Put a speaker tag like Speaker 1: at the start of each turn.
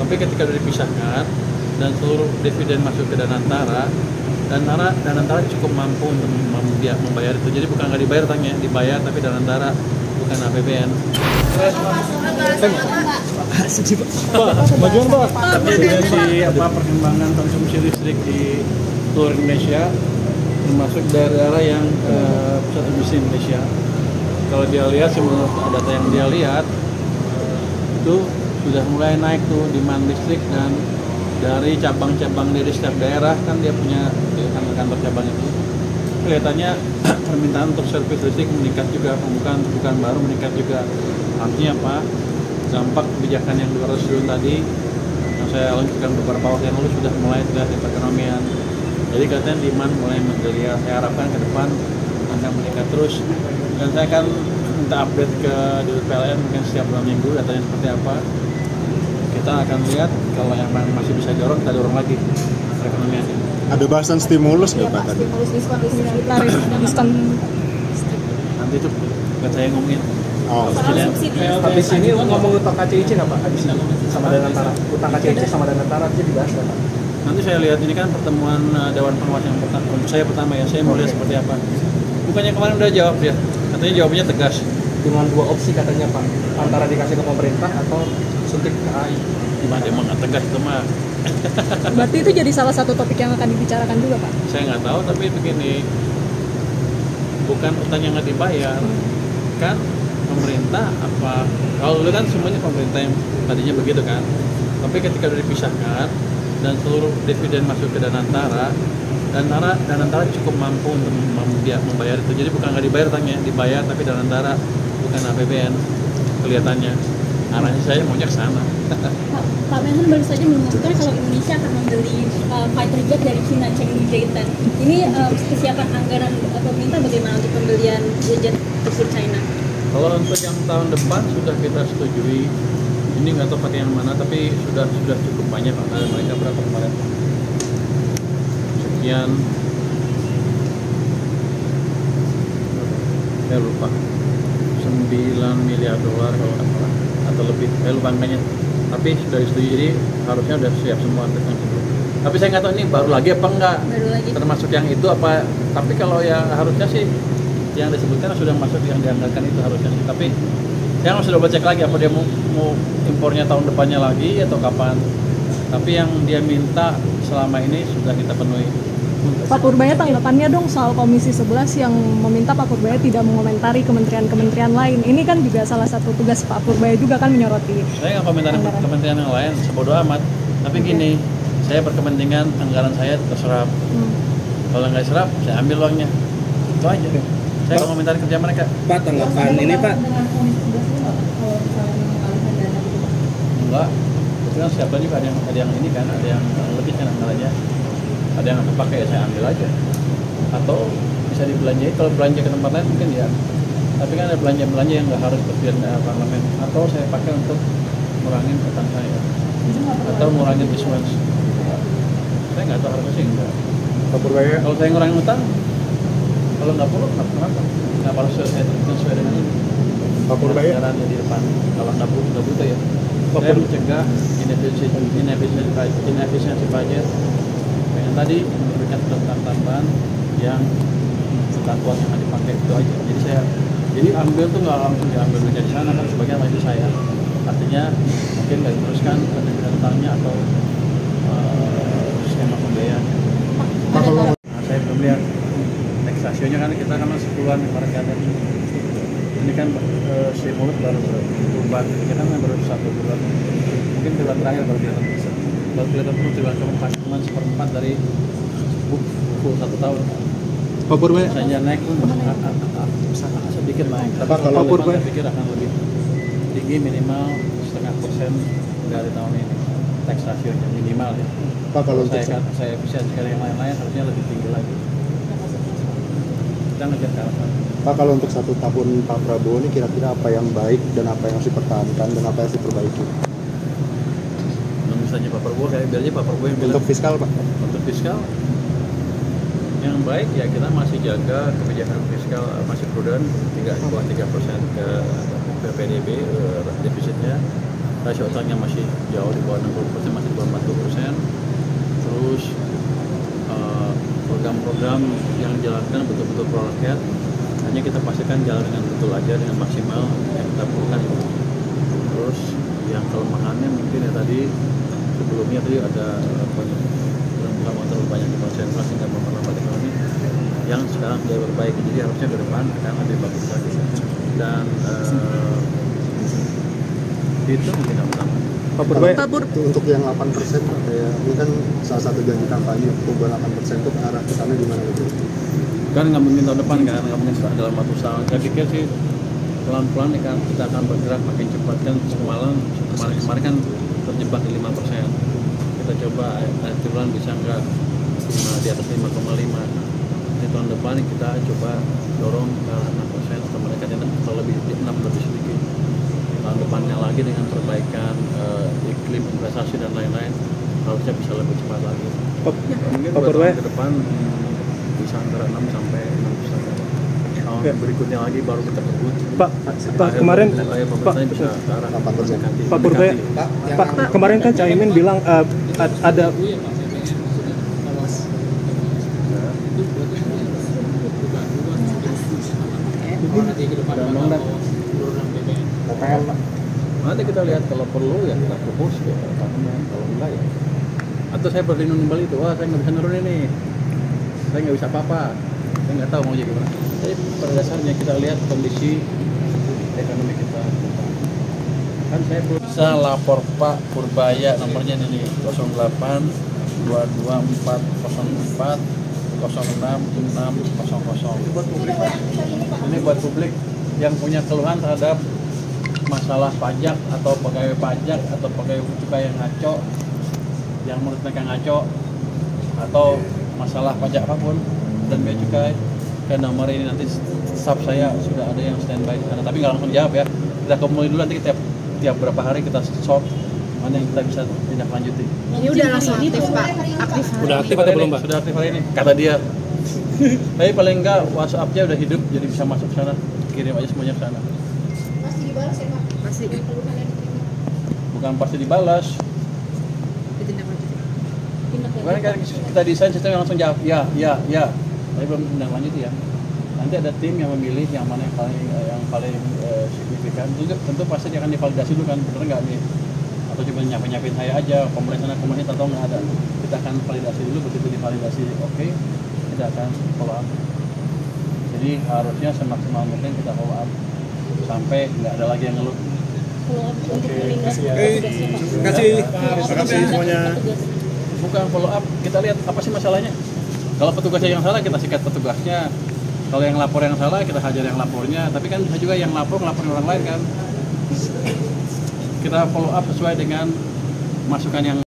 Speaker 1: Tapi ketika sudah dipisahkan dan seluruh dividen masuk ke Danantara, Danantara cukup mampu untuk membayar itu. Jadi bukan nggak dibayar tangnya, dibayar tapi Danantara bukan APBN.
Speaker 2: Majuan Pak.
Speaker 1: Dari perkembangan konsumsi listrik di seluruh Indonesia, termasuk daerah-daerah yang pusat emisi Indonesia. Kalau dia lihat, menurut data yang dia lihat, itu sudah mulai naik tuh demand listrik, dan dari cabang-cabang dari setiap daerah kan dia punya kantor cabang itu. Kelihatannya permintaan untuk servis listrik meningkat juga, pembukaan baru meningkat juga. Artinya apa? Dampak kebijakan yang 200 triliun tadi yang saya lakukan beberapa waktu yang lalu sudah mulai terlihat di perekonomian. Jadi katanya demand mulai menggeliat. Saya harapkan ke depan akan meningkat terus. Dan saya akan minta update ke Dirut PLN mungkin setiap bulan minggu datanya seperti apa. Kita akan lihat kalau yang masih bisa dorong, kita dorong lagi perekonomian.
Speaker 2: Ada bahasan stimulus nggak Pak tadi?
Speaker 3: Stimulus diskon.
Speaker 1: Nanti itu bukan saya ngomongin.
Speaker 2: Oh.
Speaker 4: Habis ini ngomong utang KCIC nggak Pak? Habis ini sama Danantara. Utang KCIC sama Danantara itu dibahas nggak Pak?
Speaker 1: Nanti saya lihat, ini kan pertemuan Dewan Pengawas yang pertama. Untuk saya pertama ya, saya mau lihat seperti apa. Bukannya kemarin udah jawab ya, katanya jawabannya tegas.
Speaker 4: Dengan dua opsi katanya Pak, antara dikasih ke pemerintah atau suntik ke AI.
Speaker 1: Gimana emang nggak tegas itu mah?
Speaker 3: Berarti itu jadi salah satu topik yang akan dibicarakan juga Pak?
Speaker 1: Saya nggak tahu, tapi begini, bukan utang yang nggak dibayar, kan pemerintah apa? Kalau dulu kan semuanya pemerintah yang tadinya begitu kan, tapi ketika sudah dipisahkan dan seluruh dividen masuk ke Danantara cukup mampu untuk membayar itu. Jadi bukan nggak dibayar tangnya, dibayar tapi Danantara bukan APBN. Kelihatannya arahnya saya maunya ke sana.
Speaker 5: Pak Menhan baru saja mengumumkan kalau Indonesia akan membeli fighter jet dari China, Chengdu J-10. Ini kesiapan anggaran pemerintah bagaimana untuk pembelian jet tempur China?
Speaker 1: Kalau untuk yang tahun depan sudah kita setujui. Ini nggak tahu pakai yang mana, tapi sudah cukup banyak. Mereka berapa kemarin? Sekian, saya lupa, 9 miliar dolar kalau nggak salah, atau lebih, saya lupa angkanya. Tapi sudah disetujui, jadi harusnya sudah siap semua untuk yang itu. Tapi saya nggak tahu ini baru lagi apa enggak, termasuk yang itu apa. Tapi kalau yang harusnya sih yang disebutkan sudah masuk yang dianggarkan itu harusnya. Tapi saya harus sudah cek lagi apa dia mau impornya tahun depannya lagi atau kapan. Tapi yang dia minta selama ini sudah kita penuhi.
Speaker 3: Pak Purbaya, tanggapannya dong soal Komisi 11 yang meminta Pak Purbaya tidak mengomentari kementerian-kementerian lain. Ini kan juga salah satu tugas Pak Purbaya juga kan menyoroti.
Speaker 1: Saya nggak komentari kementerian yang lain, sebodoh amat. Tapi gini, saya berkepentingan anggaran saya terserap. Kalau nggak diserap, saya ambil uangnya. Itu aja. Saya nggak komentari kerja mereka.
Speaker 4: Pak, tanggapan ini Pak.
Speaker 1: Enggak, itu kan siapa juga ada yang ini kan, ada yang lebih kan anggarannya. Ada yang aku pakai ya saya ambil aja. Atau bisa dibelanjain, kalau belanja ke tempat lain mungkin ya. Tapi kan ada belanja-belanja yang nggak harus berpihak parlemen. Atau saya pakai untuk ngurangin utang saya. Atau ngurangin issuance. Saya nggak tahu harusnya sih enggak.
Speaker 2: Pak Purbaya.
Speaker 1: Kalau saya ngurangin utang, kalau nggak perlu, kenapa? Nggak harus saya sesuai dengan ini.
Speaker 2: Pak Purbaya.
Speaker 1: Caranya di depan, kalau nggak butuh ya. Saya mencegah inefisiensi budget. Yang tadi memberikan tambahan yang tentang uang yang dipakai itu aja. Jadi ambil tuh nggak langsung diambil dari sana, kan sebagian masih saya. Artinya mungkin nggak diteruskan ke utangnya atau skema pembayarannya. Saya belum lihat next rasionya kan kita kan 10-an kemarin kan. Ini kan stimulus baru berubah, kita kan baru 1 bulan. Mungkin bulan terakhir baru kelihatan bisa. Baru kelihatan perlu bulan keempat, cuma 1/4 dari full 1 tahun.
Speaker 2: Pak Purbaya.
Speaker 1: Misalnya naik pun sangat sedikit naik. Tapi
Speaker 2: Pak Purbaya,
Speaker 1: saya pikir akan lebih tinggi, minimal 0,5% dari tahun ini. Tax rasionya minimal ya.
Speaker 2: Pak, kalau untuk
Speaker 1: saya bisa sekali yang lain-lain harusnya lebih tinggi lagi. Kita ngejar ke arah.
Speaker 2: Pak, kalau untuk 1 tahun Pak Prabowo ini kira-kira apa yang baik dan apa yang harus dipertahankan dan apa yang harus diperbaiki?
Speaker 1: Misalnya Pak Prabowo, kayak biar aja Pak Prabowo yang bilang.
Speaker 2: Untuk fiskal Pak?
Speaker 1: Untuk fiskal, yang baik ya kita masih jaga kebijakan fiskal masih prudent, 3% ke PDB defisitnya. rasio utangnya masih jauh di bawah 60%, masih di bawah 40%. Terus program-program yang dijalankan betul-betul pro rakyat, hanya kita pastikan jalan dengan betul aja, dengan maksimal yang kita perlukan. Terus yang kelemahannya mungkin ya tadi sebelumnya tadi ada program terlalu banyak dikonsentrasi sehingga memperlambat ekonomi, yang sekarang sudah berbaiki, jadi harusnya ke depan akan lebih bagus lagi. Dan itu mungkin yang utama.
Speaker 2: Untuk yang 8% kayak ini kan salah satu janji kampanye, perubahan 8% itu arah ke sana gimana gitu?
Speaker 1: Kan nggak mungkin tahun depan kan, nggak mungkin dalam waktu setahun. Saya pikir sih pelan-pelan kita akan bergerak makin cepat. Kan kemarin kan terjebak di 5%. Kita coba akhir bulan bisa nggak di atas 5,5. Di tahun depan kita coba dorong ke 6% atau mereka atau lebih 6 lebih sedikit. Tahun depannya lagi dengan perbaikan iklim investasi dan lain-lain harusnya bisa lebih cepat lagi. Mungkin tahun ke depan bisa antara 6 sampai 6%. Tahun berikutnya lagi baru kita kebut.
Speaker 6: Pak kemarin
Speaker 1: bisa ke arah
Speaker 2: 8%.
Speaker 6: Pak Purbaya, Pak kemarin kan Caimin bilang ada
Speaker 1: nanti kita lihat kalau perlu ya kita propose ya kalau enggak ya atau saya berlindung kembali itu, wah saya nggak bisa nurunin nih, saya nggak bisa apa-apa, saya nggak tahu mau jadi gimana. Tapi pada dasarnya kita lihat kondisi ekonomi kita kan saya bisa lapor Pak Purbaya, nomornya ini 08 22404 066600. Ini buat publik Pak. Ini buat publik yang punya keluhan terhadap masalah pajak atau pegawai pajak atau pegawai cukai yang ngaco, yang menurut mereka ngaco, atau masalah pajak apapun dan bea cukai, ke nomor ini nanti staff saya sudah ada yang standby di sana. Tapi nggak langsung jawab ya, kita kumpulin dulu, nanti tiap berapa hari kita solve mana yang kita bisa tindak lanjuti.
Speaker 7: Ini udah langsung aktif Pak? Aktif hari
Speaker 6: Udah aktif atau belum Pak?
Speaker 1: Sudah aktif hari ini, kata dia. Tapi paling enggak WhatsApp-nya udah hidup, jadi bisa masuk ke sana, kirim aja semuanya ke sana.
Speaker 7: Pasti dibalas ya Pak? Pasti.
Speaker 1: Bukan pasti dibalas. Bukan kan kita desain sistem yang langsung jawab ya, tapi belum tindak lanjuti ya. Nanti ada tim yang memilih yang mana yang paling signifikan. Tentu pasti dia akan divalidasi dulu kan, bener nggak nih? Atau cuma nyapin saya aja, komponen sana komponen atau nggak ada. Kita akan validasi dulu, begitu divalidasi oke, kita akan follow up. Jadi harusnya semaksimal mungkin kita follow up sampai nggak ada lagi yang ngeluh.
Speaker 5: Follow up untuk melindungi
Speaker 6: Terima kasih semuanya.
Speaker 1: Bukan follow up, kita lihat apa sih masalahnya. Kalau petugasnya yang salah, kita sikat petugasnya. Kalau yang lapor yang salah, kita hajar yang lapornya. Tapi kan bisa juga yang laporin orang lain kan. Kita follow up sesuai dengan masukan yang